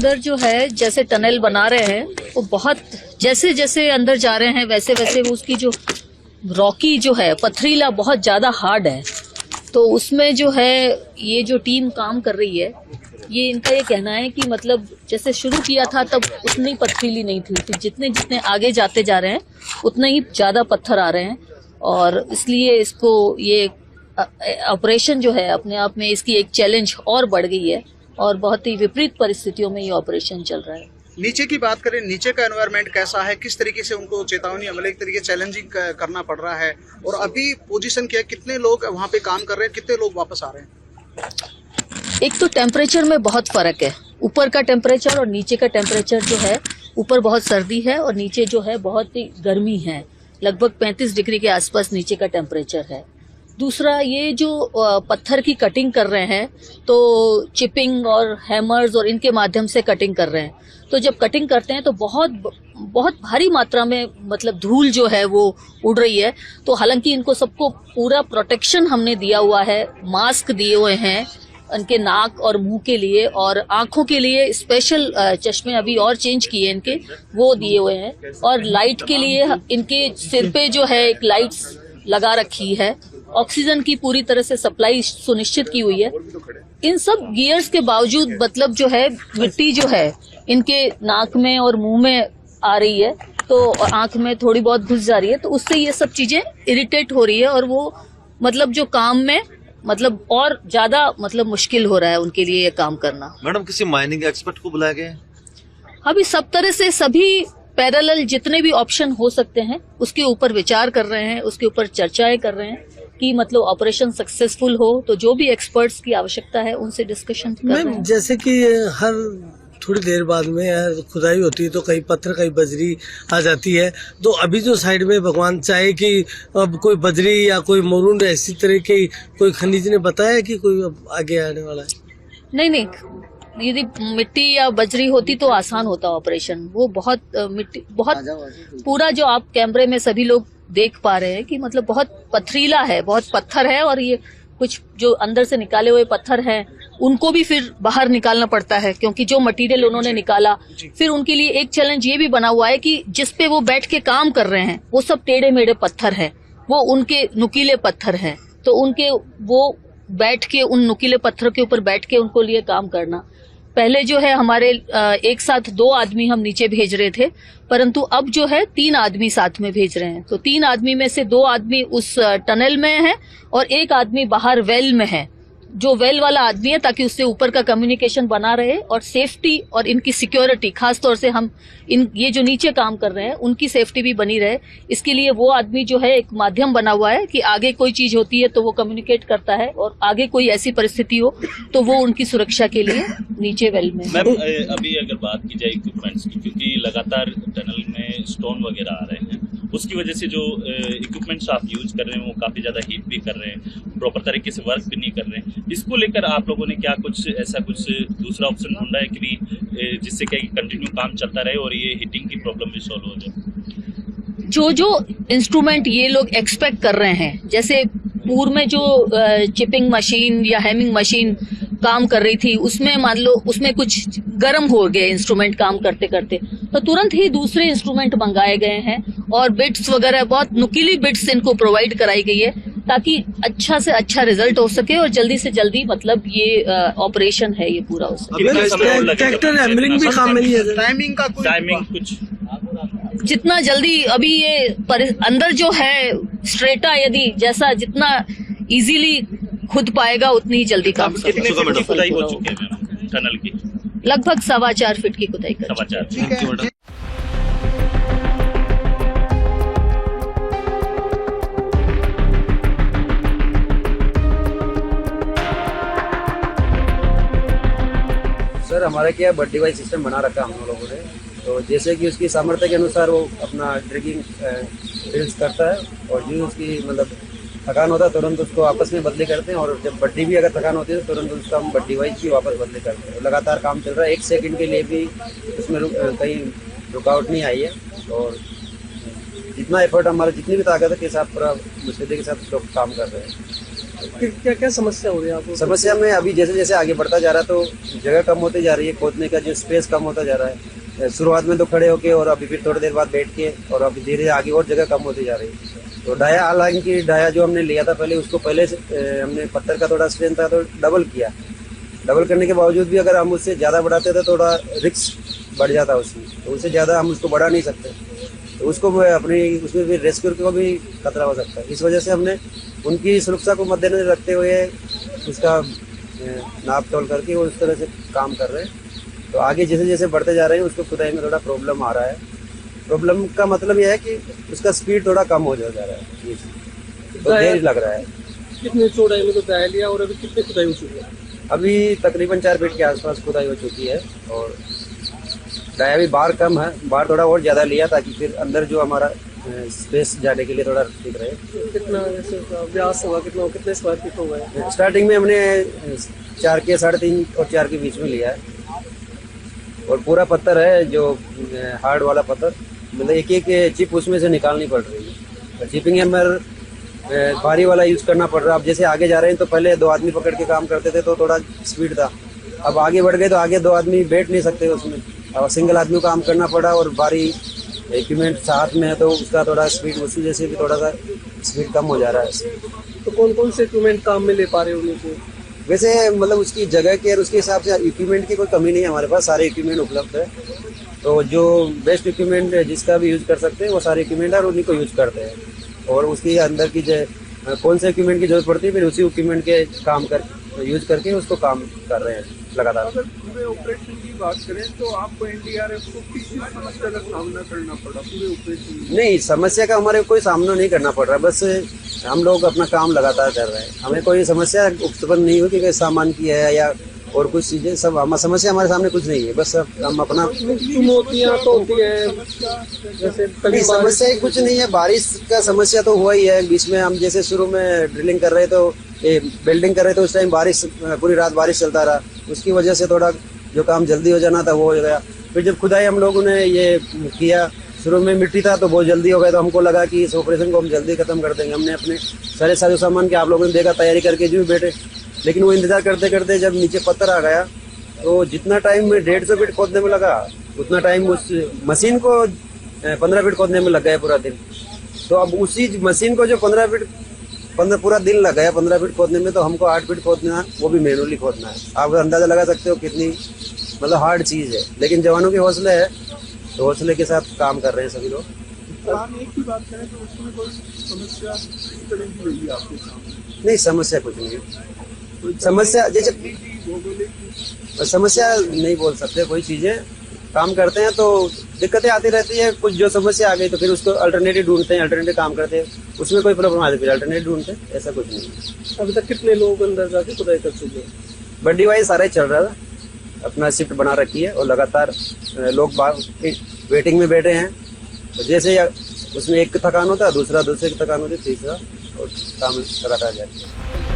अंदर जो है जैसे टनल बना रहे हैं वो बहुत जैसे जैसे अंदर जा रहे हैं वैसे वैसे उसकी जो रॉकी जो है पथरीला बहुत ज्यादा हार्ड है। तो उसमें जो है ये जो टीम काम कर रही है ये इनका ये कहना है कि मतलब जैसे शुरू किया था तब उतनी पथरीली नहीं थी, फिर जितने जितने आगे जाते जा रहे हैं उतने ही ज्यादा पत्थर आ रहे हैं और इसलिए इसको ये ऑपरेशन जो है अपने आप में इसकी एक चैलेंज और बढ़ गई है और बहुत ही विपरीत परिस्थितियों में ये ऑपरेशन चल रहा है। नीचे की बात करें, नीचे का एनवायरनमेंट कैसा है, किस तरीके से उनको चेतावनी अमल एक तरीके चैलेंजिंग करना पड़ रहा है और अभी पोजीशन क्या है, कितने लोग वहाँ पे काम कर रहे हैं, कितने लोग वापस आ रहे हैं? एक तो टेम्परेचर में बहुत फर्क है, ऊपर का टेम्परेचर और नीचे का टेम्परेचर जो है ऊपर बहुत सर्दी है और नीचे जो है बहुत ही गर्मी है, लगभग 35 डिग्री के आसपास नीचे का टेम्परेचर है। दूसरा ये जो पत्थर की कटिंग कर रहे हैं तो चिपिंग और हैमर्स और इनके माध्यम से कटिंग कर रहे हैं, तो जब कटिंग करते हैं तो बहुत भारी मात्रा में मतलब धूल जो है वो उड़ रही है। तो हालांकि इनको सबको पूरा प्रोटेक्शन हमने दिया हुआ है, मास्क दिए हुए हैं उनके नाक और मुंह के लिए और आंखों के लिए स्पेशल चश्मे अभी और चेंज किए इनके वो दिए हुए हैं और लाइट के लिए इनके सिर पे जो है एक लाइट्स लगा रखी है, ऑक्सीजन की पूरी तरह से सप्लाई सुनिश्चित की हुई है। इन सब गियर्स के बावजूद मतलब जो है मिट्टी जो है इनके नाक में और मुंह में आ रही है तो आंख में थोड़ी बहुत घुस जा रही है, तो उससे ये सब चीजें इरिटेट हो रही है और वो मतलब जो काम में मतलब और ज्यादा मतलब मुश्किल हो रहा है उनके लिए ये काम करना। मैडम किसी माइनिंग एक्सपर्ट को बुलाया गया है? अभी सब तरह से सभी पैरेलल जितने भी ऑप्शन हो सकते हैं उसके ऊपर विचार कर रहे हैं, उसके ऊपर चर्चाएं कर रहे हैं कि मतलब ऑपरेशन सक्सेसफुल हो तो जो भी एक्सपर्ट्स की आवश्यकता है उनसे डिस्कशन कर रहे हैं। जैसे कि हर थोड़ी देर बाद में खुदाई होती है तो कहीं पत्थर कहीं बजरी आ जाती है, तो अभी जो साइड में भगवान चाहे कि अब कोई बजरी या कोई मरून ऐसी तरह की कोई खनिज ने बताया कि कोई अब आगे आने वाला है? नहीं, यदि मिट्टी या बजरी होती तो आसान होता ऑपरेशन। वो बहुत मिट्टी बहुत पूरा जो आप कैमरे में सभी लोग देख पा रहे हैं कि मतलब बहुत पथरीला है, बहुत पत्थर है और ये कुछ जो अंदर से निकाले हुए पत्थर हैं उनको भी फिर बाहर निकालना पड़ता है क्योंकि जो मटेरियल उन्होंने निकाला फिर उनके लिए एक चैलेंज ये भी बना हुआ है कि जिस पे वो बैठ के काम कर रहे हैं वो सब टेढ़े मेढ़े पत्थर हैं, वो उनके नुकीले पत्थर हैं, तो उनके वो बैठ के उन नुकीले पत्थर के ऊपर बैठ के उनको लिए काम करना। पहले जो है हमारे एक साथ 2 आदमी हम नीचे भेज रहे थे, परंतु अब जो है 3 आदमी साथ में भेज रहे हैं। तो 3 आदमी में से 2 आदमी उस टनल में है और 1 आदमी बाहर वेल में है, जो वेल वाला आदमी है, ताकि उससे ऊपर का कम्युनिकेशन बना रहे और सेफ्टी और इनकी सिक्योरिटी, खास तौर से हम ये जो नीचे काम कर रहे हैं उनकी सेफ्टी भी बनी रहे। इसके लिए वो आदमी जो है एक माध्यम बना हुआ है कि आगे कोई चीज होती है तो वो कम्युनिकेट करता है और आगे कोई ऐसी परिस्थिति हो तो वो उनकी सुरक्षा के लिए नीचे वेल में। मैम अभी अगर बात की जाए इक्विपमेंट्स की, क्योंकि लगातार टनल में स्टोन वगैरह आ रहे हैं, उसकी वजह से जो इक्विपमेंट्स आप यूज कर रहे हैं वो काफी ज्यादा हीट भी कर रहे हैं, प्रॉपर तरीके से वर्क भी नहीं कर रहे हैं। इसको लेकर आप लोगों ने क्या कुछ ऐसा कुछ दूसरा ऑप्शन ढूंढा है कि जिससे क्या कंटिन्यू काम चलता रहे और ये हीटिंग की प्रॉब्लम भी सॉल्व हो जाए? जो इंस्ट्रूमेंट ये लोग एक्सपेक्ट कर रहे हैं, जैसे पूर्व में जो चिपिंग मशीन या हैमिंग मशीन काम कर रही थी उसमें मान लो उसमें कुछ गर्म हो गए इंस्ट्रूमेंट काम करते करते, तो तुरंत ही दूसरे इंस्ट्रूमेंट मंगाए गए हैं और बिट्स वगैरह बहुत नुकीली बिट्स इनको प्रोवाइड कराई गई है ताकि अच्छा से अच्छा रिजल्ट हो सके और जल्दी से जल्दी मतलब ये ऑपरेशन है ये पूरा हो सके। ट्रैक्टर हैमरिंग भी काम में नहीं है, टाइमिंग कुछ जितना जल्दी अभी ये अंदर जो है स्ट्रेटा यदि जैसा जितना इजीली खुद पाएगा उतनी ही जल्दी काम कितने फीट की खुदाई हो चुकी है टनल की? लगभग 4.25 फीट की खुदाई कर 4.25। सर हमारा क्या बट डिवाइस सिस्टम बना रखा है हम लोगों ने, तो जैसे कि उसकी सामर्थ्य के अनुसार वो अपना ड्रिगिंग ड्रिल्स करता है और जो उसकी मतलब थकान होता है तुरंत उसको आपस में बदली करते हैं, और जब बड्डी भी अगर थकान होती है तो तुरंत उसका हम बट डिवाइस भी वापस बदली करते हैं। लगातार काम चल रहा है, 1 सेकंड के लिए भी उसमें कहीं रुकावट नहीं आई है और जितना एफर्ट हमारा जितनी भी ताकत है के साथ पूरा मुस्तैदी के साथ लोग काम कर रहे हैं। क्या क्या समस्या हो रही है आपको? समस्या में अभी जैसे जैसे आगे बढ़ता जा रहा है तो जगह कम होती जा रही है, खोदने का जो स्पेस कम होता जा रहा है। शुरुआत में तो खड़े होके और अभी फिर थोड़ी देर बाद बैठ के और अभी धीरे धीरे आगे और जगह कम होती जा रही है। तो डाया, हालांकि डाया जो हमने लिया था पहले, उसको पहले से हमने पत्थर का थोड़ा स्ट्रेंथ था तो डबल किया। डबल करने के बावजूद भी अगर हम उससे ज़्यादा बढ़ाते तो थोड़ा रिस्क बढ़ जाता उसमें, तो उससे ज़्यादा हम उसको बढ़ा नहीं सकते, तो उसको अपनी उसमें भी रेस्क्यू को भी खतरा हो सकता है। इस वजह से हमने उनकी सुरक्षा को मद्देनजर रखते हुए उसका नाप तोल करके वो उस तरह से काम कर रहे हैं। तो आगे जैसे जैसे बढ़ते जा रहे हैं उसको खुदाई में थोड़ा प्रॉब्लम आ रहा है। प्रॉब्लम का मतलब यह है कि उसका स्पीड थोड़ा कम हो जा रहा है, तो देर लग रहा है। कितने चौड़ाई में तो डाया लिया और अभी कितने खुदाई हो चुकी है? अभी तकरीबन 4 फीट के आसपास खुदाई हो चुकी है और डाया भी बाहर कम है, बाहर थोड़ा और ज़्यादा लिया ताकि फिर अंदर जो हमारा स्पेस जाने के लिए थोड़ा ठीक रहे। कितना जैसे व्यास होगा, कितने स्क्वायर फीट होगा? स्टार्टिंग में हमने 4 के 3.5 और 4 के बीच में लिया है और पूरा पत्थर है जो हार्ड वाला पत्थर, मतलब एक एक चिप उसमें से निकालनी पड़ रही है। चिपिंग हैमर भारी वाला यूज़ करना पड़ रहा है। अब जैसे आगे जा रहे हैं तो पहले 2 आदमी पकड़ के काम करते थे तो थोड़ा स्पीड था, अब आगे बढ़ गए तो आगे 2 आदमी बैठ नहीं सकते उसमें, अब सिंगल आदमी को काम करना पड़ा और भारी इक्विपमेंट साथ में है तो उसका थोड़ा स्पीड उसी जैसे भी थोड़ा सा स्पीड कम हो जा रहा है। तो कौन कौन से इक्विपमेंट काम में ले पा रहे हो उनको? वैसे मतलब उसकी जगह की और उसके हिसाब से इक्विपमेंट की कोई कमी नहीं है, हमारे पास सारे इक्विपमेंट उपलब्ध है। तो जो बेस्ट इक्विपमेंट जिसका भी यूज़ कर सकते हैं वो सारे इक्विपमेंट है और उन्हीं को यूज़ करते हैं और उसके अंदर की कौन से इक्विपमेंट की जरूरत पड़ती है फिर उसी इक्विपमेंट के काम कर यूज़ करके उसको काम कर रहे हैं लगातार। अगर पूरे ऑपरेशन की बात करें तो आपको एनडीआरएफ को किस समस्या का सामना करना पड़ा पूरे ऑपरेशन में? नहीं, समस्या का हमारे कोई सामना नहीं करना पड़ रहा, बस हम लोग अपना काम लगातार कर रहे हैं। हमें कोई समस्या उत्पन्न नहीं हुई कि सामान की है या और कुछ चीज़ें, सब समस्या हमारे सामने कुछ नहीं है, बस हम अपना चुनौतियाँ तो होती है जैसे नहीं, समस्या ही कुछ नहीं है। बारिश का समस्या तो हुआ ही है बीच में। हम जैसे शुरू में ड्रिलिंग कर रहे तो बिल्डिंग कर रहे थे उस टाइम बारिश, पूरी रात बारिश चलता रहा, उसकी वजह से थोड़ा जो काम जल्दी हो जाना था वो हो गया। फिर जब खुदाई हम लोगों ने ये किया, शुरू में मिट्टी था तो बहुत जल्दी हो गया, तो हमको लगा कि इस ऑपरेशन को हम जल्दी खत्म कर देंगे। हमने अपने सारे साजो सामान के आप लोगों ने देखा तैयारी करके जो बैठे, लेकिन वो इंतजार करते करते जब नीचे पत्थर आ गया तो जितना टाइम 150 फीट खोदने में लगा उतना टाइम उस मशीन को 15 फीट खोदने में लग गया पूरा दिन। तो अब उसी मशीन को जो 15 फीट पूरा दिन लग गया 15 फीट खोदने में, तो हमको 8 फीट खोदना है, वो भी मैनुअली खोदना है। आप अंदाजा लगा सकते हो कितनी मतलब हार्ड चीज़ है, लेकिन जवानों के हौसले है तो हौसले के साथ काम कर रहे हैं सभी लोग। एक ही बात करें तो उसमें कोई समस्या इस तरह की रही है आपके सामने? नहीं, समस्या कुछ नहीं है। समस्या जैसे समस्या नहीं बोल सकते, कोई चीज़ें काम करते हैं तो दिक्कतें आती रहती है। कुछ जो समस्या आ गई तो फिर उसको अल्टरनेटिव ढूंढते हैं, अल्टरनेटिव काम करते हैं, उसमें कोई प्रॉब्लम आती है फिर अल्टरनेटिव ढूंढते हैं, ऐसा कुछ नहीं। अभी तक कितने लोग अंदर जाके खुदाई कर चुके हैं? बड्डी वाइज सारा ही चल रहा था, अपना शिफ्ट बना रखी है और लगातार लोग वेटिंग में बैठे हैं। तो जैसे उसमें एक थकान होता है, दूसरे की थकान होती है, तीसरा और काम लगातार जाती है।